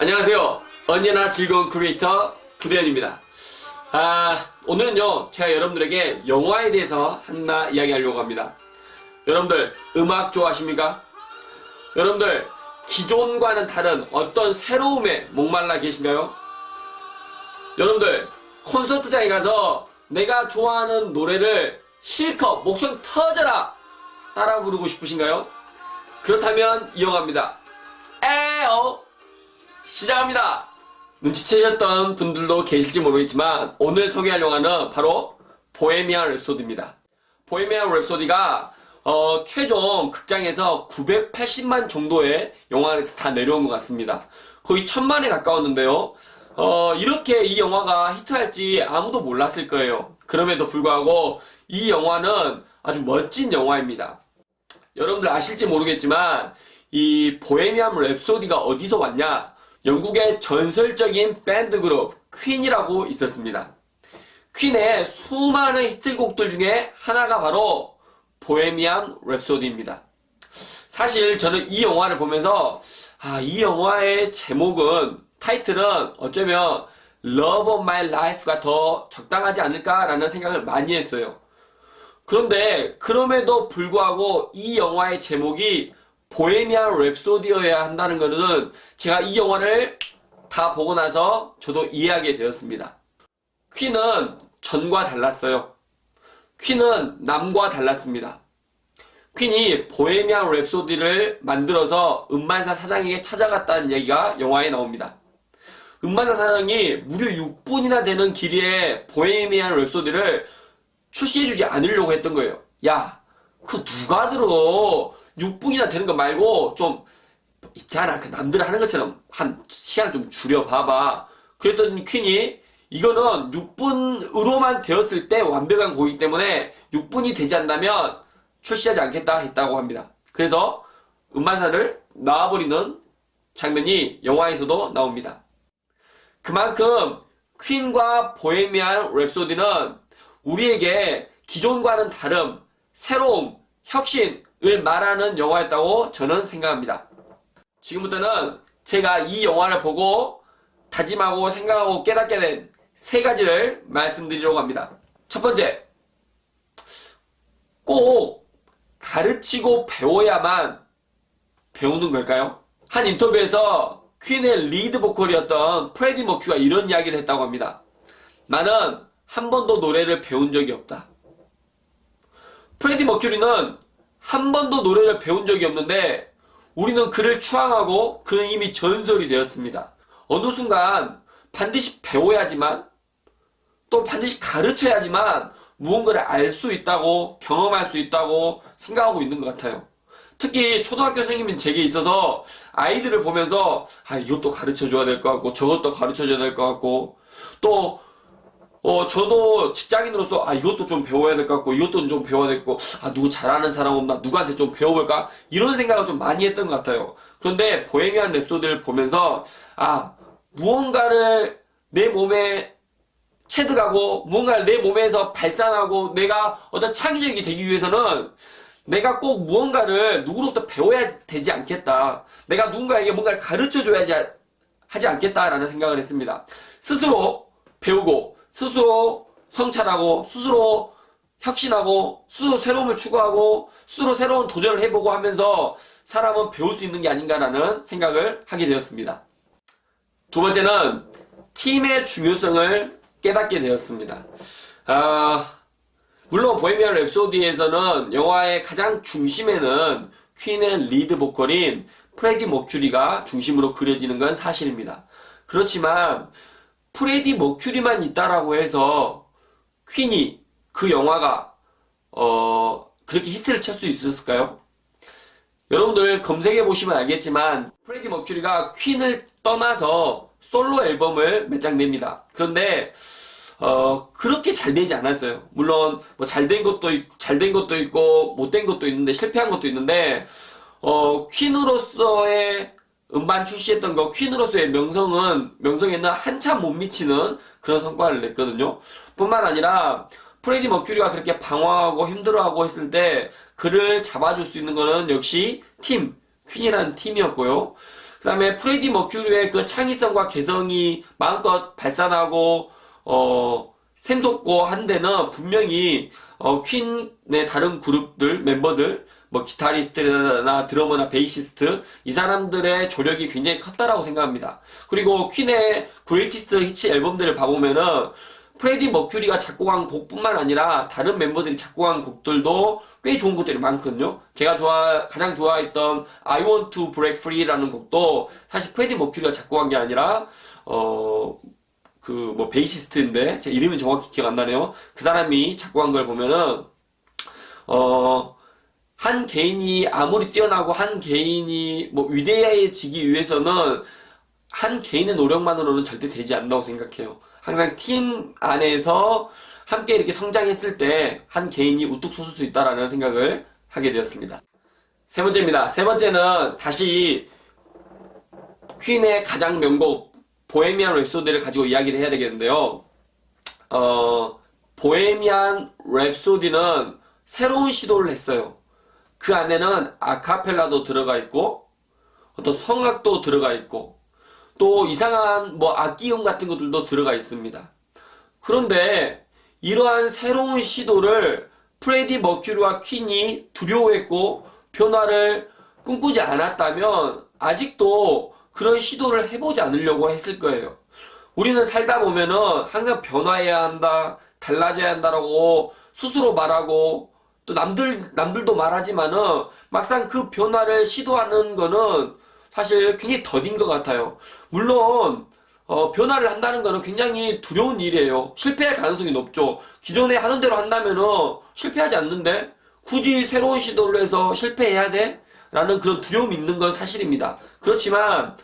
안녕하세요. 언제나 즐거운 크리에이터 구대현입니다. 오늘은요, 제가 여러분들에게 영화에 대해서 하나 이야기하려고 합니다. 여러분들, 음악 좋아하십니까? 여러분들, 기존과는 다른 어떤 새로움에 목말라 계신가요? 여러분들, 콘서트장에 가서 내가 좋아하는 노래를 실컷 목청 터져라 따라 부르고 싶으신가요? 그렇다면 이 영화입니다. 에어 시작합니다. 눈치채셨던 분들도 계실지 모르겠지만 오늘 소개할 영화는 바로 보헤미안 랩소디입니다. 보헤미안 랩소디가 최종 극장에서 980만 정도의 영화관에서 다 내려온 것 같습니다. 거의 1000만에 가까웠는데요. 이렇게 이 영화가 히트할지 아무도 몰랐을 거예요. 그럼에도 불구하고 이 영화는 아주 멋진 영화입니다. 여러분들 아실지 모르겠지만 이 보헤미안 랩소디가 어디서 왔냐? 영국의 전설적인 밴드 그룹 퀸이라고 있었습니다. 퀸의 수많은 히트곡들 중에 하나가 바로 보헤미안 랩소디입니다. 사실 저는 이 영화를 보면서 이 영화의 제목은 타이틀은 어쩌면 Love of My Life가 더 적당하지 않을까라는 생각을 많이 했어요. 그런데 그럼에도 불구하고 이 영화의 제목이 보헤미안 랩소디여야 한다는 것은 제가 이 영화를 다 보고 나서 저도 이해하게 되었습니다. 퀸은 전과 달랐어요. 퀸은 남과 달랐습니다. 퀸이 보헤미안 랩소디를 만들어서 음반사 사장에게 찾아갔다는 얘기가 영화에 나옵니다. 음반사 사장이 무려 6분이나 되는 길이의 보헤미안 랩소디를 출시해주지 않으려고 했던 거예요. 야, 그거 누가 들어? 6분이나 되는 거 말고 좀 있잖아. 그 남들 하는 것처럼 한 시간을 좀 줄여봐봐. 그랬더니 퀸이 이거는 6분으로만 되었을 때 완벽한 곡이기 때문에 6분이 되지 않다면 출시하지 않겠다 했다고 합니다. 그래서 음반사를 놔버리는 장면이 영화에서도 나옵니다. 그만큼 퀸과 보헤미안 랩소디는 우리에게 기존과는 다름, 새로움, 혁신을 말하는 영화였다고 저는 생각합니다. 지금부터는 제가 이 영화를 보고 다짐하고 생각하고 깨닫게 된 세 가지를 말씀드리려고 합니다. 첫 번째, 꼭 가르치고 배워야만 배우는 걸까요? 한 인터뷰에서 퀸의 리드 보컬이었던 프레디 머큐리가 이런 이야기를 했다고 합니다. 나는 한 번도 노래를 배운 적이 없다. 프레디 머큐리는 한 번도 노래를 배운 적이 없는데 우리는 그를 추앙하고 그는 이미 전설이 되었습니다. 어느 순간 반드시 배워야지만 또 반드시 가르쳐야지만 무언가를 알 수 있다고 경험할 수 있다고 생각하고 있는 것 같아요. 특히 초등학교 선생님인 제게 있어서 아이들을 보면서 이것도 가르쳐줘야 될 것 같고 저것도 가르쳐줘야 될 것 같고 또 저도 직장인으로서 이것도 좀 배워야 될 것 같고 이것도 좀 배워야 될 것 같고 누구 잘하는 사람 없나 누구한테 좀 배워볼까 이런 생각을 좀 많이 했던 것 같아요. 그런데 보헤미안 랩소디를 보면서 무언가를 내 몸에 체득하고 무언가를 내 몸에서 발산하고 내가 어떤 창의적이 되기 위해서는 내가 꼭 무언가를 누구로부터 배워야 되지 않겠다. 내가 누군가에게 뭔가를 가르쳐줘야지 하지 않겠다라는 생각을 했습니다. 스스로 배우고 스스로 성찰하고 스스로 혁신하고 스스로 새로움을 추구하고 스스로 새로운 도전을 해보고 하면서 사람은 배울 수 있는 게 아닌가라는 생각을 하게 되었습니다. 두 번째는 팀의 중요성을 깨닫게 되었습니다. 물론 보헤미안 랩소디에서는 영화의 가장 중심에는 퀸의 리드 보컬인 프레디 머큐리가 중심으로 그려지는 건 사실입니다. 그렇지만 프레디 머큐리만 있다라고 해서 퀸이 그 영화가 그렇게 히트를 칠 수 있었을까요? 여러분들 검색해 보시면 알겠지만 프레디 머큐리가 퀸을 떠나서 솔로 앨범을 몇 장 냅니다. 그런데 그렇게 잘 되지 않았어요. 물론 뭐 잘 된 것도 있고 못된 것도 있는데 실패한 것도 있는데 퀸으로서의 음반 출시했던 거 퀸으로서의 명성에는 한참 못 미치는 그런 성과를 냈거든요. 뿐만 아니라 프레디 머큐리가 그렇게 방황하고 힘들어하고 했을 때 그를 잡아줄 수 있는 거는 역시 퀸이라는 팀이었고요. 그 다음에 프레디 머큐리의 그 창의성과 개성이 마음껏 발산하고 샘솟고 한 데는 분명히 퀸의 다른 그룹들 멤버들 뭐 기타리스트나 드러머나 베이시스트 이 사람들의 조력이 굉장히 컸다라고 생각합니다. 그리고 퀸의 그레이티스트 히트 앨범들을 봐보면은 프레디 머큐리가 작곡한 곡뿐만 아니라 다른 멤버들이 작곡한 곡들도 꽤 좋은 곡들이 많거든요. 제가 가장 좋아했던 I Want to Break Free라는 곡도 사실 프레디 머큐리가 작곡한 게 아니라 그 뭐 베이시스트인데 제 이름이 정확히 기억 안 나네요. 그 사람이 작곡한 걸 보면은 한 개인이 아무리 뛰어나고 한 개인이 뭐 위대해지기 위해서는 한 개인의 노력만으로는 절대 되지 않는다고 생각해요. 항상 팀 안에서 함께 이렇게 성장했을 때 한 개인이 우뚝 솟을 수 있다라는 생각을 하게 되었습니다. 세 번째입니다. 세 번째는 다시 퀸의 가장 명곡 보헤미안 랩소디를 가지고 이야기를 해야 되겠는데요. 보헤미안 랩소디는 새로운 시도를 했어요. 그 안에는 아카펠라도 들어가 있고 어떤 성악도 들어가 있고 또 이상한 뭐 악기음 같은 것들도 들어가 있습니다. 그런데 이러한 새로운 시도를 프레디 머큐리와 퀸이 두려워했고 변화를 꿈꾸지 않았다면 아직도 그런 시도를 해보지 않으려고 했을 거예요. 우리는 살다 보면은 항상 변화해야 한다, 달라져야 한다라고 스스로 말하고 또 남들도 말하지만은 막상 그 변화를 시도하는 거는 사실 굉장히 더딘 것 같아요. 물론 변화를 한다는 거는 굉장히 두려운 일이에요. 실패할 가능성이 높죠. 기존에 하는 대로 한다면은 실패하지 않는데 굳이 새로운 시도를 해서 실패해야 돼? 라는 그런 두려움이 있는 건 사실입니다. 그렇지만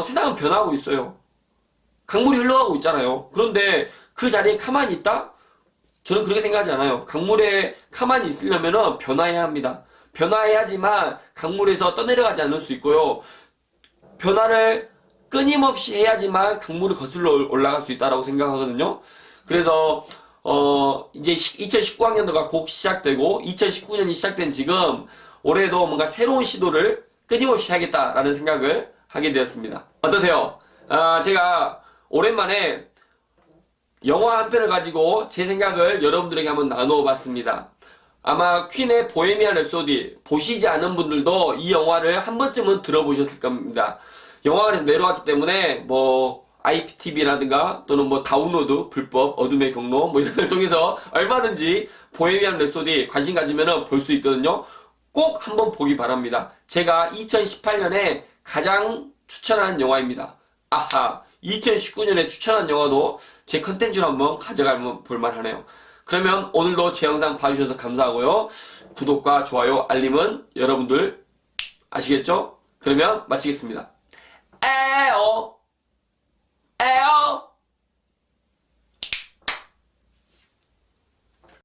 세상은 변하고 있어요. 강물이 흘러가고 있잖아요. 그런데 그 자리에 가만히 있다? 저는 그렇게 생각하지 않아요. 강물에 가만히 있으려면 변화해야 합니다. 변화해야지만 강물에서 떠내려가지 않을 수 있고요. 변화를 끊임없이 해야지만 강물을 거슬러 올라갈 수 있다고 생각하거든요. 그래서 이제 2019학년도가 곧 시작되고 2019년이 시작된 지금 올해도 뭔가 새로운 시도를 끊임없이 하겠다라는 생각을 하게 되었습니다. 어떠세요? 제가 오랜만에 영화 한 편을 가지고 제 생각을 여러분들에게 한번 나누어 봤습니다. 아마 퀸의 보헤미안 랩소디 보시지 않은 분들도 이 영화를 한 번쯤은 들어보셨을 겁니다. 영화관에서 내려왔기 때문에 뭐 IPTV라든가 또는 뭐 다운로드 불법 어둠의 경로 뭐 이런 걸 통해서 얼마든지 보헤미안 랩소디 관심 가지면 볼 수 있거든요. 꼭 한번 보기 바랍니다. 제가 2018년에 가장 추천하는 영화입니다. 아하, 2019년에 추천한 영화도 제 컨텐츠로 한번 가져가 볼만하네요. 그러면 오늘도 제 영상 봐주셔서 감사하고요. 구독과 좋아요, 알림은 여러분들 아시겠죠? 그러면 마치겠습니다. 에어